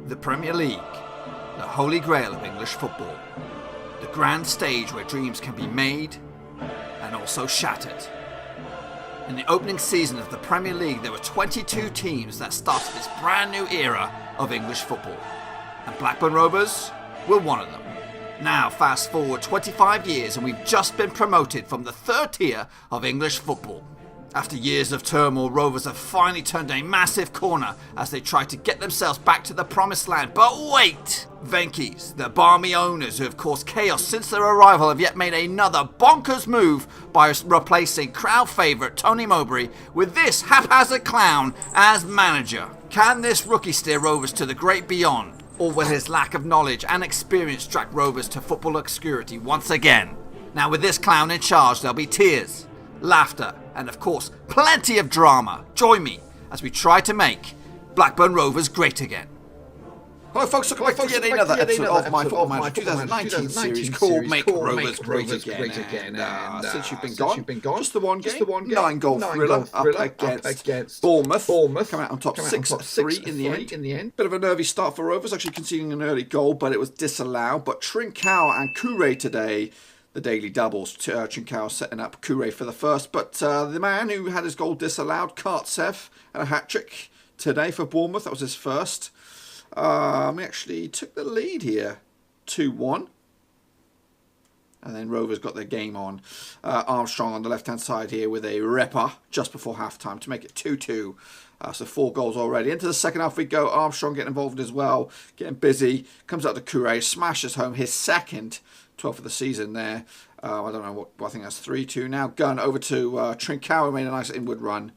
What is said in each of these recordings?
The Premier League, the holy grail of English football. The grand stage where dreams can be made and also shattered. In the opening season of the Premier League, there were 22 teams that started this brand new era of English football. And Blackburn Rovers were one of them. Now, fast forward 25 years and we've just been promoted from the third tier of English football. After years of turmoil, Rovers have finally turned a massive corner as they try to get themselves back to the promised land. But wait! Venky's, the balmy owners who have caused chaos since their arrival, have yet made another bonkers move by replacing crowd favourite Tony Mowbray with this haphazard clown as manager. Can this rookie steer Rovers to the great beyond? Or will his lack of knowledge and experience drag Rovers to football obscurity once again? Now with this clown in charge, there'll be tears, laughter, and of course, plenty of drama. Join me as we try to make Blackburn Rovers great again. Hello folks, welcome back to yet another episode of my Football Manager 2019 series called Make Rovers Great Again. Since you've been gone, just the one game, 9-goal thriller up against Bournemouth. Coming out on top 6-3 in the end. Bit of a nervy start for Rovers, actually conceding an early goal, but it was disallowed. But Trincao and Kouré today, the daily doubles. Trincao setting up Kouré for the first, but the man who had his goal disallowed, Kartsev, had a hat-trick today for Bournemouth. That was his first. We actually took the lead here, 2-1. And then Rovers got their game on. Armstrong on the left-hand side here with a ripper just before half-time to make it 2-2. So 4 goals already. Into the second half we go. Armstrong getting involved as well, getting busy. Comes out to Kouré, smashes home his second 12th of the season there. I don't know what, I think that's 3-2 now. Gun over to Trincao, made a nice inward run.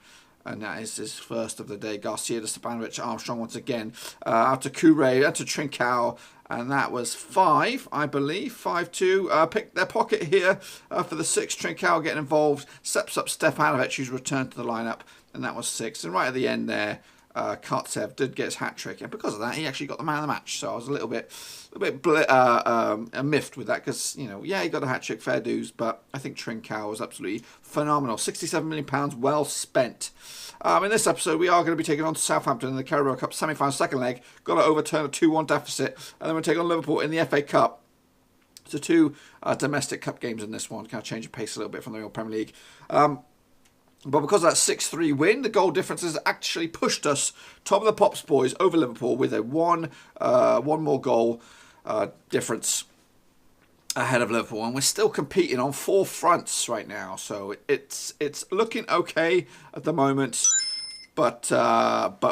And that is his first of the day. Garcia to Stepanovic, Armstrong once again. Out to Kouré, out to Trincao. And that was 5, I believe. 5-2. Picked their pocket here for the 6. Trincao getting involved. Steps up Stepanovic, who's returned to the lineup. And that was 6. And right at the end there, Kartsev did get his hat-trick. And because of that, he actually got the man of the match. So I was a little bit miffed with that. Because, you know, yeah, he got a hat-trick, fair dues. But I think Trincao was absolutely phenomenal. £67 million well spent. In this episode, we are going to be taking on Southampton in the Carabao Cup semi-final second leg. Got to overturn a 2-1 deficit. And then we'll take on Liverpool in the FA Cup. So 2 domestic cup games in this one. Kind of change the pace a little bit from the real Premier League. But because of that 6-3 win, the goal difference has actually pushed us top of the Pops boys over Liverpool with a one more goal difference ahead of Liverpool, and we're still competing on 4 fronts right now. So it's looking okay at the moment, but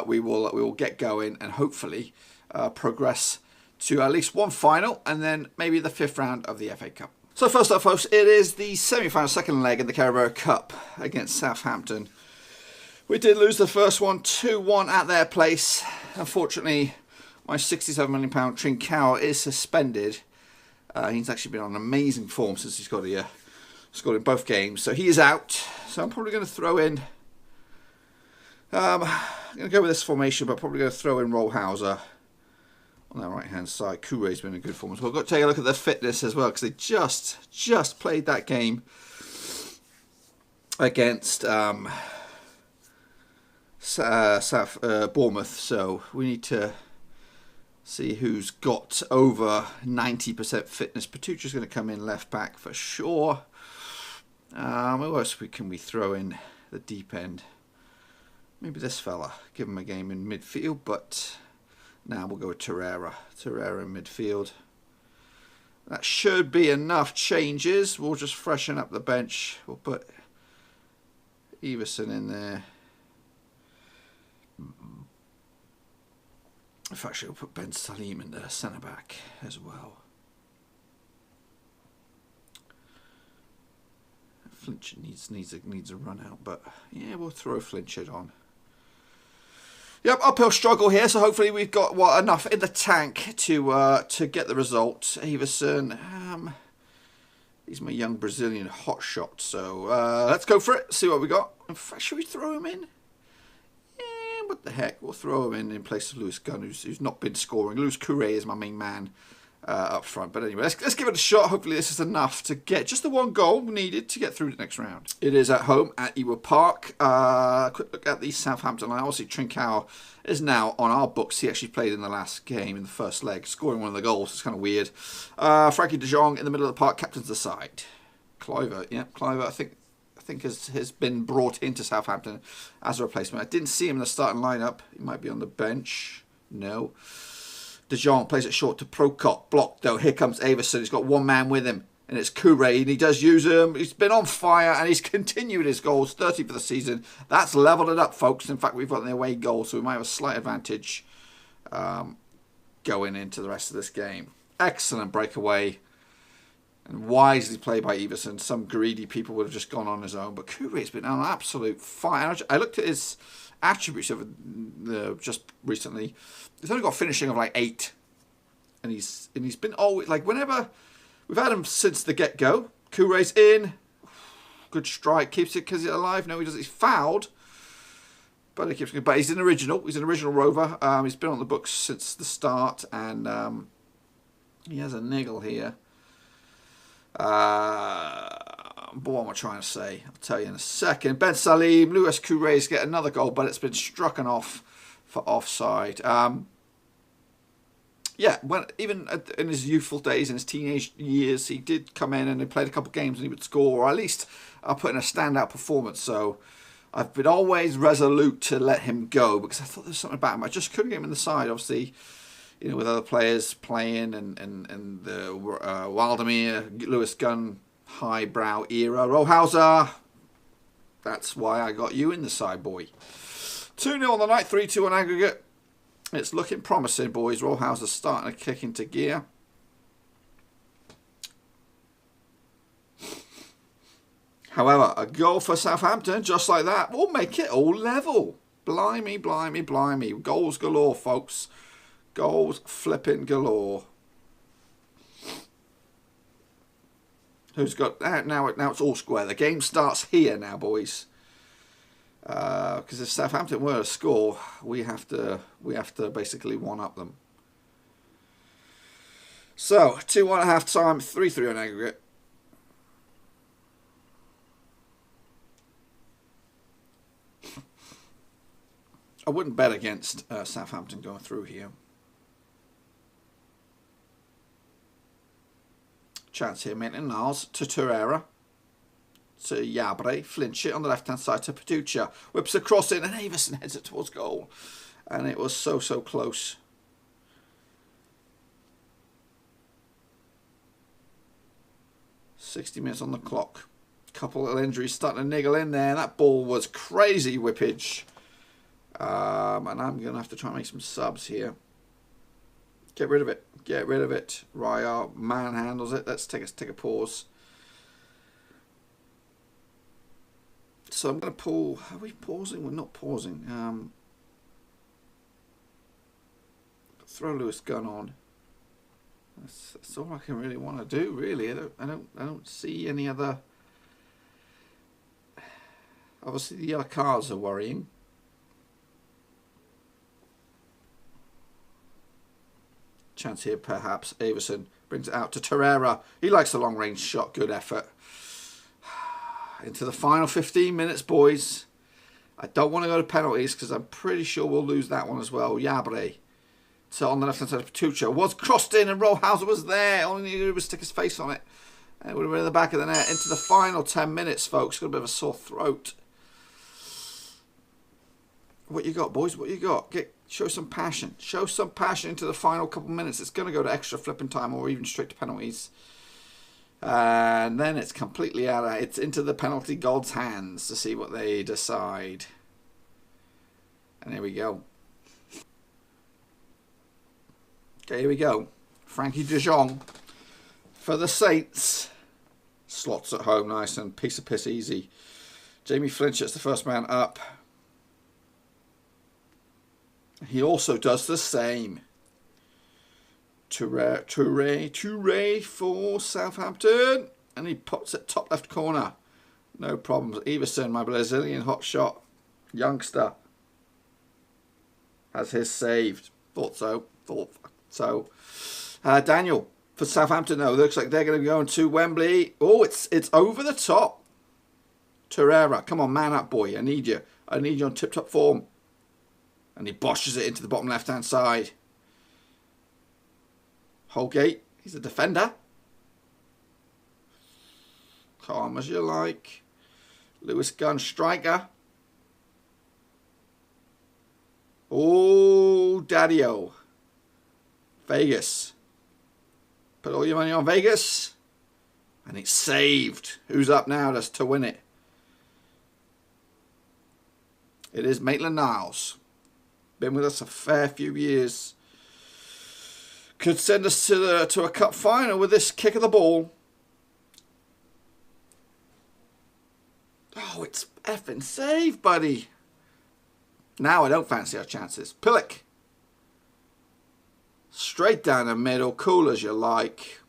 we will get going and hopefully progress to at least one final and then maybe the 5th round of the FA Cup. So first up, folks, it is the semi-final second leg in the Carabao Cup against Southampton. We did lose the first one 2-1 at their place. Unfortunately, my £67 million Trincao is suspended. He's actually been on amazing form since he scored in both games. So he is out. So I'm probably going to throw in... I'm going to go with this formation, but probably going to throw in Rollhauser on that right-hand side. Kouré's been in good form as well. Got to take a look at their fitness as well, because they just played that game against Bournemouth. So we need to see who's got over 90% fitness. Petrucci's going to come in left back for sure. Who else can we throw in the deep end? Maybe this fella. Give him a game in midfield, but now we'll go with Torreira. Torreira in midfield. That should be enough changes. We'll just freshen up the bench. We'll put Everson in there. In fact, we'll put Ben Salim in the centre-back as well. Flinch needs a run out, but yeah, we'll throw Flinchard on. Yep, uphill struggle here, so hopefully we've got enough in the tank to get the result. Everson, he's my young Brazilian hotshot, so let's go for it. See what we got. In fact, should we throw him in? What the heck, we'll throw him in place of Lewis Gunn, who's not been scoring. Lewis Kouré is my main man up front. But anyway, let's give it a shot. Hopefully this is enough to get just the one goal needed to get through the next round. It is at home at Ewood Park. Quick look at the Southampton line. Obviously, Trincao is now on our books. He actually played in the last game in the first leg, scoring one of the goals. It's kind of weird. Frankie de Jong in the middle of the park, captains the side. Kluivert, Kluivert, I think has been brought into Southampton as a replacement. I didn't see him in the starting lineup. He might be on the bench. No. De Jong plays it short to Prokop. Blocked though. Here comes Everson. He's got one man with him. And it's Kouré. And he does use him. He's been on fire. And he's continued his goals. 30 for the season. That's levelled it up, folks. In fact, we've got the away goal. So we might have a slight advantage going into the rest of this game. Excellent breakaway. And wisely played by Everson. Some greedy people would have just gone on his own. But Kouré's been on absolute fire. I looked at his attributes over just recently. He's only got finishing of like 8, and he's been always like whenever we've had him since the get-go. Kouré's in, good strike, keeps it because he's alive. No, he doesn't. He's fouled, but he keeps. But he's an original. He's an original Rover. He's been on the books since the start, and he has a niggle here. What am I trying to say? I'll tell you in a second. Ben Salim, Louis Kouré's get another goal, but it's been struck off for offside. Yeah, even in his youthful days, in his teenage years, he did come in and he played a couple of games and he would score, or at least put in a standout performance. So I've been always resolute to let him go because I thought there was something about him. I just couldn't get him in the side, obviously, you know, with other players playing and the Waldemir, Lewis Gunn, highbrow era. Rohauser, that's why I got you in the side, boy. 2-0 on the night, 3-2 on aggregate. It's looking promising, boys. Rohauser's starting to kick into gear. However, a goal for Southampton, just like that, will make it all level. Blimey, blimey, blimey. Goals galore, folks. Goals flipping galore. Who's got now? It's all square. The game starts here now, boys. Because if Southampton were to score, we have to basically one-up them. So 2-1 at half time, 3-3 on aggregate. I wouldn't bet against Southampton going through here. Chance here, Maitland-Niles to Torreira. To Yabre, flinch it on the left-hand side to Petucha. Whips across it and Everson heads it towards goal. And it was so close. "60 minutes on the clock. Couple of injuries starting to niggle in there. That ball was crazy whippage. And I'm going to have to try and make some subs here. Get rid of it. Get rid of it. Raya manhandles it. Let's take a pause. So I'm going to pull. Are we pausing? We're not pausing. Throw Lewis Gunn on. That's all I can really want to do. Really, I don't see any other. Obviously, the yellow cards are worrying. Chance here, perhaps. Everson brings it out to Torreira. He likes the long-range shot. Good effort. Into the final 15 minutes, boys. I don't want to go to penalties because I'm pretty sure we'll lose that one as well. Yabre. So on the left-hand side of Petucha was crossed in and Rohauser was there. All he needed to do was stick his face on it. And it would have been in the back of the net. Into the final 10 minutes, folks. Got a bit of a sore throat. What you got, boys? What you got? Show some passion. Show some passion into the final couple minutes. It's going to go to extra flipping time or even straight to penalties. And then it's completely out. It's into the penalty gods' hands to see what they decide. And here we go. Okay, here we go. Frankie de Jong for the Saints. Slots at home, nice and piece of piss easy. Jamie Flinchett's the first man up. He also does the same. Toure for Southampton. And he pops it top left corner. No problems. Everson, my Brazilian hotshot youngster, has his saved. Thought so. Daniel for Southampton, though. Looks like they're going to be going to Wembley. Oh, it's over the top. Torreira, come on, man up, boy. I need you. I need you on tip-top form. And he boshes it into the bottom left-hand side. Holgate, he's a defender. Calm as you like. Lewis Gunn, striker. Oh, daddy-o. Vegas. Put all your money on Vegas. And it's saved. Who's up now to win it? It is Maitland-Niles. Been with us a fair few years. Could send us to a cup final with this kick of the ball. Oh, it's effing saved, buddy. Now I don't fancy our chances. Pillock. Straight down the middle. Cool as you like.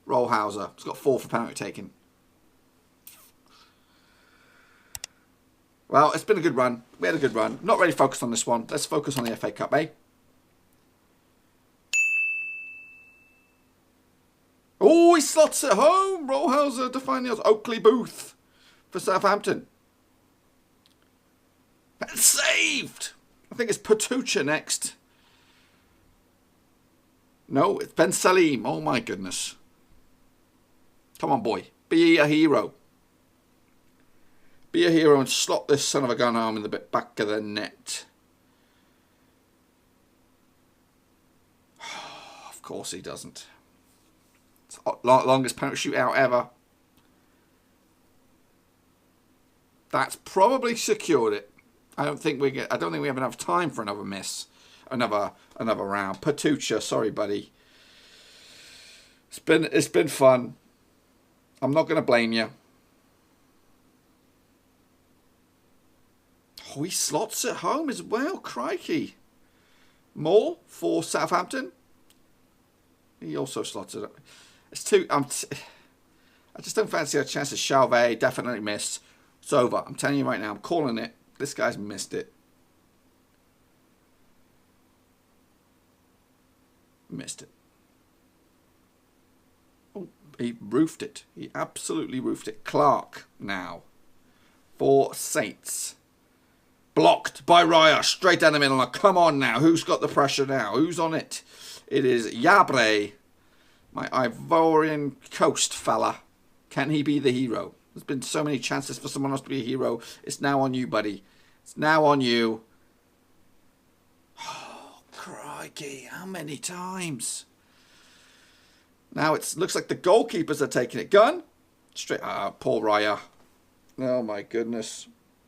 Rollhauser. He's got 4 for penalty taken. Well, it's been a good run. We had a good run. Not really focused on this one. Let's focus on the FA Cup, eh? Oh, he slots it home. Rollhauser defying the odds. Oakley Booth for Southampton. And saved. I think it's Patucha next. No, it's Ben Salim. Oh, my goodness. Come on, boy. Be a hero. Be a hero and slot this son of a gun home in the back of the net. Of course he doesn't. It's the longest penalty shootout ever. That's probably secured it. I don't think we have enough time for another miss, another round. Patucha, sorry, buddy. It's been fun. I'm not going to blame you. Oh, he slots it home as well. Crikey. Moore for Southampton. He also slots it up. It's too. I just don't fancy our chances. Chalvet definitely missed. It's over. I'm telling you right now. I'm calling it. This guy's missed it. Missed it. Oh, he roofed it. He absolutely roofed it. Clark now for Saints. Blocked by Raya. Straight down the middle. Now, come on now. Who's got the pressure now? Who's on it? It is Yabre. My Ivorian Coast fella. Can he be the hero? There's been so many chances for someone else to be a hero. It's now on you, buddy. It's now on you. Oh, crikey. How many times? Now it looks like the goalkeepers are taking it. Gun. Straight. Paul Raya. Oh, my goodness.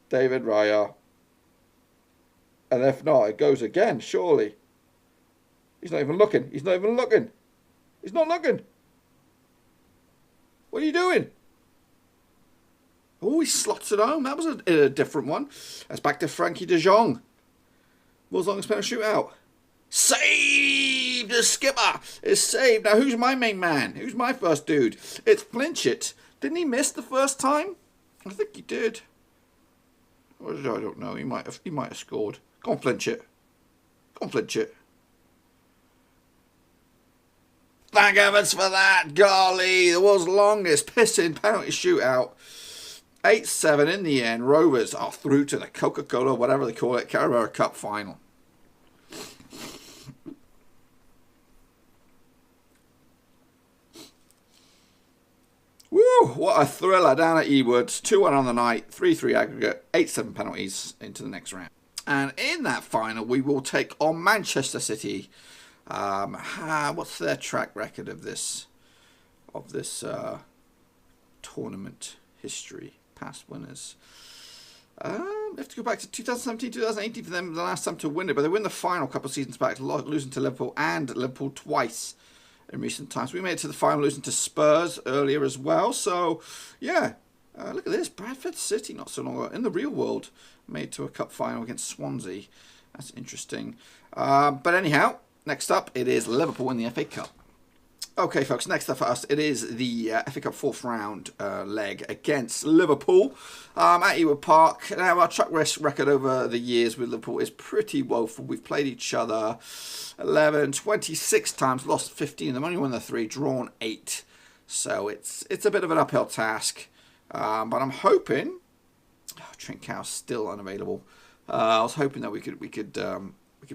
David Raya. And if not, it goes again, surely. He's not even looking. He's not even looking. He's not looking. What are you doing? Oh, he slots it home. That was a different one. That's back to Frankie de Jong. World's longest penalty shootout. Saved! The skipper is saved. Now, who's my main man? Who's my first dude? It's Flinchett. Didn't he miss the first time? I think he did. I don't know. He might have scored. Go on, Flinchett. Go on, Flinchett. Thank heavens for that. Golly, the world's longest pissing penalty shootout. 8-7 in the end. Rovers are through to the Coca-Cola, whatever they call it, Carabao Cup final. Woo! What a thriller down at Ewood. 2-1 on the night, 3-3 aggregate, 8-7 penalties into the next round. And in that final, we will take on Manchester City. What's their track record of this tournament history? Past winners. We have to go back to 2017, 2018 for them, the last time to win it. But they win the final a couple of seasons back, losing to Liverpool and Liverpool twice in recent times. We made it to the final, losing to Spurs earlier as well. So, yeah. Look at this. Bradford City, not so long ago, in the real world, made to a cup final against Swansea. That's interesting. But anyhow, next up, it is Liverpool in the FA Cup. Okay, folks, next up for us, it is the FA Cup fourth round leg against Liverpool at Ewood Park. Now, our track record over the years with Liverpool is pretty woeful. We've played each other 11, 26 times, lost 15. They've only won the 3, drawn 8. So it's a bit of an uphill task. But I'm hoping... Trincão's still unavailable. I was hoping that we could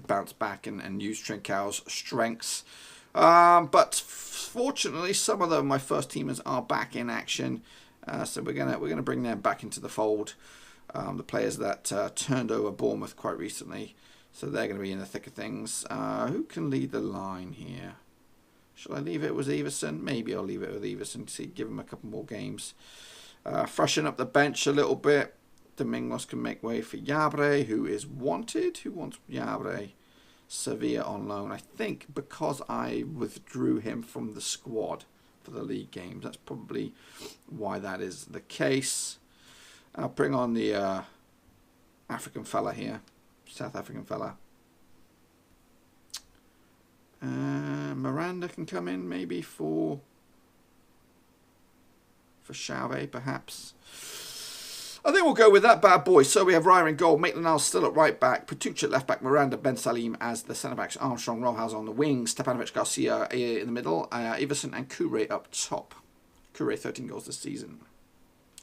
bounce back and use Trincão's strengths. But fortunately, some of my first teamers are back in action, so we're gonna bring them back into the fold. The players that turned over Bournemouth quite recently, so they're going to be in the thick of things. Who can lead the line here? Shall I leave it with Everson? Maybe I'll leave it with Everson to give him a couple more games. Freshen up the bench a little bit. Domingos can make way for Yabre, who is wanted. Who wants Yabre? Sevilla on loan, I think, because I withdrew him from the squad for the league games. That's probably why that is the case. I'll bring on the African fella here, South African fella. Miranda can come in maybe for Xavi, perhaps. I think we'll go with that bad boy. So we have Raya in goal, Maitland-Niles still at right back, Patucha at left back, Miranda, Ben Salim as the centre backs, Armstrong, Rojas on the wings, Stepanovic, Garcia in the middle, Everson and Koure up top. Koure 13 goals this season.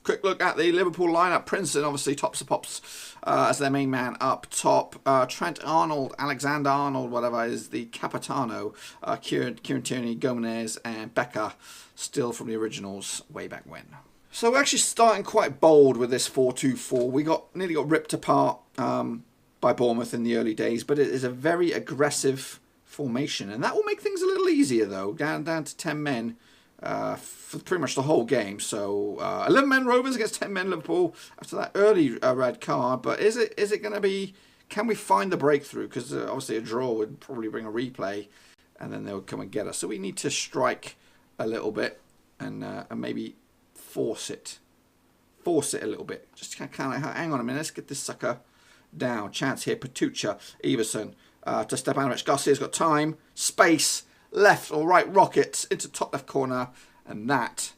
Quick look at the Liverpool lineup. Princeton obviously tops the pops as their main man up top. Trent Arnold, Alexander Arnold, whatever, is the Capitano. Kieran Tierney, Gomez and Becker still from the originals way back when. So we're actually starting quite bold with this 4-2-4. We nearly got ripped apart by Bournemouth in the early days, but it is a very aggressive formation, and that will make things a little easier though. Down to 10 men for pretty much the whole game. So 11 men Rovers against 10 men Liverpool after that early red card. But is it going to be? Can we find the breakthrough? Because obviously a draw would probably bring a replay, and then they would come and get us. So we need to strike a little bit and maybe force it a little bit. Just kind of hang on a minute. Let's get this sucker down. Chance here. Patucha, Everson to Stepanovic. Garcia's got time, space, left or right rockets into top left corner, and that,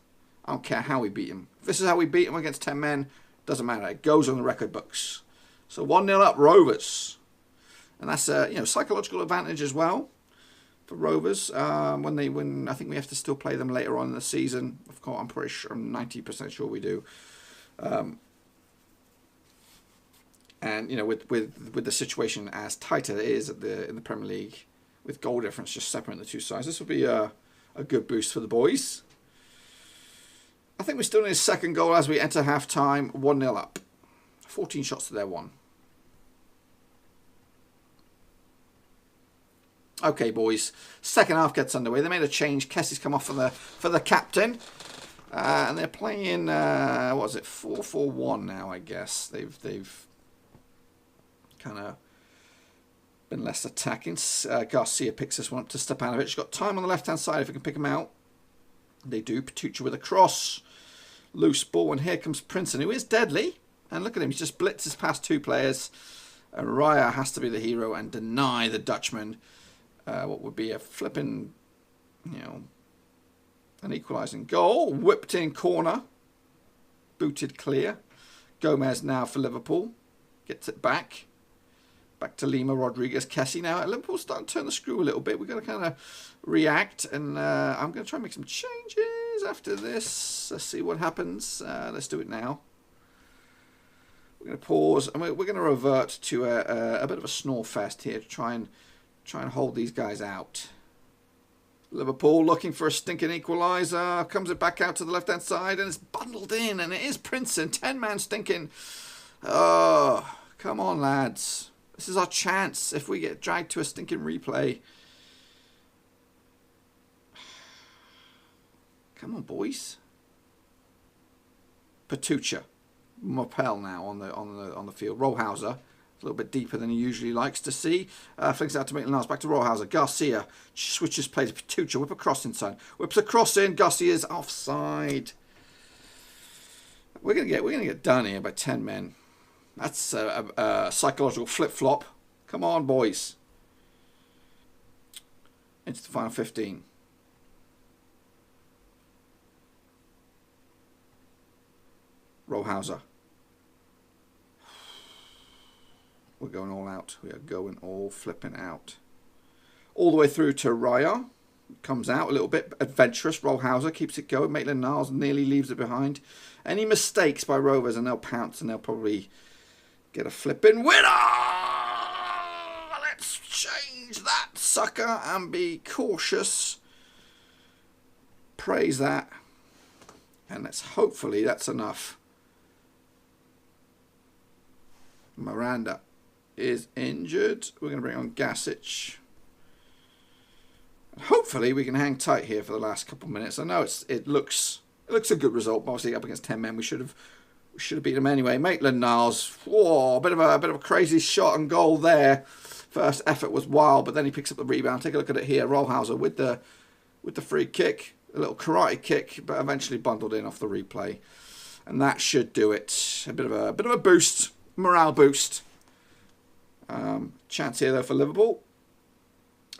I don't care how we beat him. If this is how we beat him against 10 men, doesn't matter. It goes on the record books. So 1-0 up Rovers, and that's a psychological advantage as well for Rovers when they win. I think we have to still play them later on in the season. Of course, I'm pretty sure, I'm 90% sure we do. And with the situation as tight as it is in the Premier League, with goal difference just separating the two sides, this will be a good boost for the boys. I think we still need a second goal as we enter half time. 1-0 up. 14 shots to their 1. Okay, boys. Second half gets underway. They made a change. Kessie's come off for the captain. And they're playing, what is it, 4-4-1 now, I guess. They've kind of been less attacking. Garcia picks this one up to Stepanovic. Got time on the left-hand side if we can pick him out. They do. Patucha with a cross. Loose ball. And here comes Princeton, who is deadly. And look at him. He's just blitzes past 2 players. And Raya has to be the hero and deny the Dutchman what would be a flipping, an equalising goal. Whipped in corner. Booted clear. Gomez now for Liverpool. Gets it back. Back to Lima, Rodriguez, Kessie. Now Liverpool's starting to turn the screw a little bit. We've got to kind of react, and I'm going to try and make some changes after this. Let's see what happens. Let's do it now. We're going to pause, and we're going to revert to a bit of a snore fest here to try and hold these guys out. Liverpool looking for a stinking equaliser. Comes it back out to the left-hand side, and it's bundled in, and it is Princeton. 10-man stinking. Oh, come on, lads. This is our chance if we get dragged to a stinking replay. Come on, boys. Patucha. Mopel now on the field. Rollhauser. A little bit deeper than he usually likes to see. Flings out to Maitland-Niles. Back to Rollhauser. Garcia switches play to Patucha. Whip across inside. Whips across in. Garcia's offside. We're gonna get done here by 10 men. That's a psychological flip-flop. Come on, boys. Into the final 15. Rollhauser. We're going all out. We are going all flipping out. All the way through to Raya. Comes out a little bit adventurous. Rollhauser keeps it going. Maitland-Niles nearly leaves it behind. Any mistakes by Rovers and they'll pounce and they'll probably get a flipping winner. Let's change that sucker and be cautious. Praise that. And hopefully that's enough. Miranda is injured. We're going to bring on Gasic. Hopefully we can hang tight here for the last couple of minutes. I know it looks a good result. Obviously up against 10 men, we should have beat them anyway. Maitland-Niles, whoa, a bit of a crazy shot and goal there. First effort was wild, but then he picks up the rebound. Take a look at it here. Rollhauser with the free kick, a little karate kick, but eventually bundled in off the replay, and that should do it. A bit of a boost, morale boost. Chance here though for Liverpool.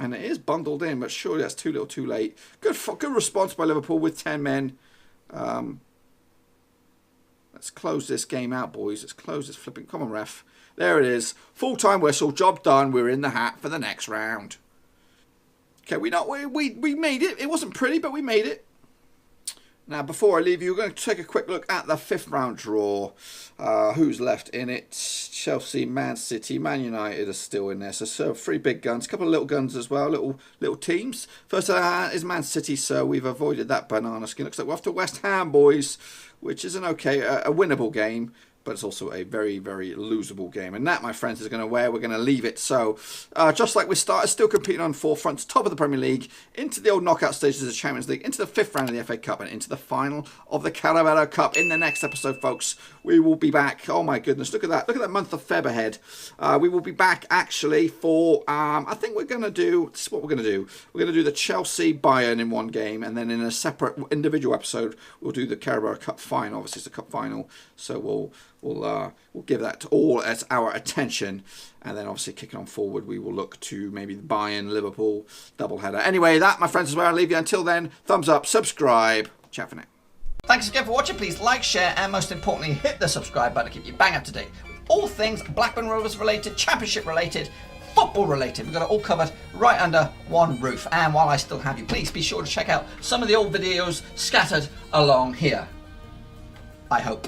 And it is bundled in, but surely that's too little too late. Good response by Liverpool with 10 men. Let's close this game out, boys. Let's close this flipping... Come on, ref. There it is. Full-time whistle. Job done. We're in the hat for the next round. Okay, we made it. It wasn't pretty, but we made it. Now, before I leave you, we're going to take a quick look at the 5th round draw. Who's left in it? Chelsea, Man City, Man United are still in there. So 3 big guns, a couple of little guns as well, little teams. First is Man City, so we've avoided that banana skin. Looks like we're off to West Ham, boys, which is a winnable game. But it's also a very, very losable game. And that, my friends, is going to where we're going to leave it. So, just like we started, still competing on 4 fronts, top of the Premier League, into the old knockout stages of the Champions League, into the 5th round of the FA Cup, and into the final of the Carabao Cup. In the next episode, folks, we will be back. Oh, my goodness, look at that. Look at that month of Feb ahead. We will be back, actually, for, I think we're going to do, this is what we're going to do. We're going to do the Chelsea-Bayern in one game, and then in a separate individual episode, we'll do the Carabao Cup final. Obviously, it's a cup final, so we'll give that all as our attention, and then obviously kicking on forward, we will look to maybe the Bayern Liverpool doubleheader. Anyway, that, my friends, is where I leave you. Until then, thumbs up, subscribe, chat for now. Thanks again for watching. Please like, share, and most importantly, hit the subscribe button to keep you bang up to date with all things Blackburn Rovers related, Championship related, football related. We've got it all covered right under one roof. And while I still have you, please be sure to check out some of the old videos scattered along here. I hope.